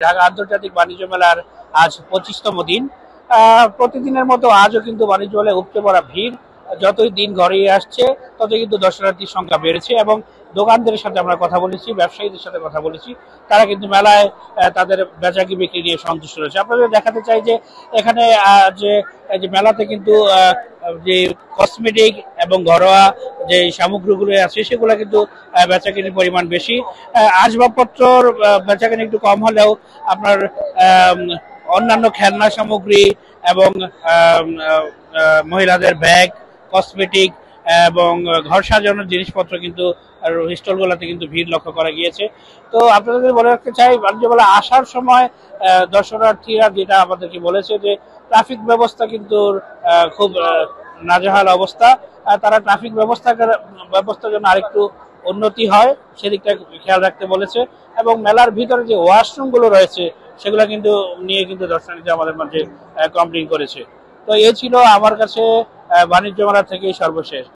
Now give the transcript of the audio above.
ঢাকা আন্তর্জাতিক বাণিজ্য মেলার আজ 25তম দিন। প্রতিদিনের মতো আজও কিন্তু বাণিজ্য মেলায় উপচে পড়া ভিড়। যতই দিন গড়িয়ে আসছে ততই কিন্তু দর্শনার্থীর সংখ্যা বেড়েছে এবং দোকানদারের সাথে আমরা কথা বলেছি, ব্যবসায়ীদের সাথে কথা বলেছি, তারা কিন্তু মেলায় তাদের বেচাকি বিক্রি নিয়ে সন্তুষ্ট রয়েছে। আপনাদের দেখাতে চাই যে এখানে যে এই যে মেলাতে কিন্তু যে কসমেটিক এবং ঘরোয়া যে সামগ্রীগুলো আছে সেগুলো কিন্তু বেচাকেনির পরিমাণ বেশি। আসবাবপত্রর বেচাকেনি একটু কম হলেও আপনার অন্যান্য খেলনা সামগ্রী এবং মহিলাদের ব্যাগ, কসমেটিক এবং ঘর সাজানোর জিনিসপত্র কিন্তু স্টলগুলোতে কিন্তু ভিড় লক্ষ্য করা গিয়েছে। তো আপনাদের বলে রাখতে চাই, বাণিজ্য মেলা আসার সময় দর্শনার্থীরা যেটা আমাদেরকে বলেছে যে ট্রাফিক ব্যবস্থা কিন্তু খুব নাজেহাল অবস্থা। তারা ট্রাফিক ব্যবস্থার জন্য আরেকটু উন্নতি হয় সেদিকটা খেয়াল রাখতে বলেছে এবং মেলার ভিতরে যে ওয়াশরুম গুলো রয়েছে সেগুলো কিন্তু নিয়ে কিন্তু দর্শনার্থী আমাদের মাঝে কমপ্লেইন করেছে। তো এ ছিল আমার কাছে বাণিজ্য মেলা থেকেই সর্বশেষ।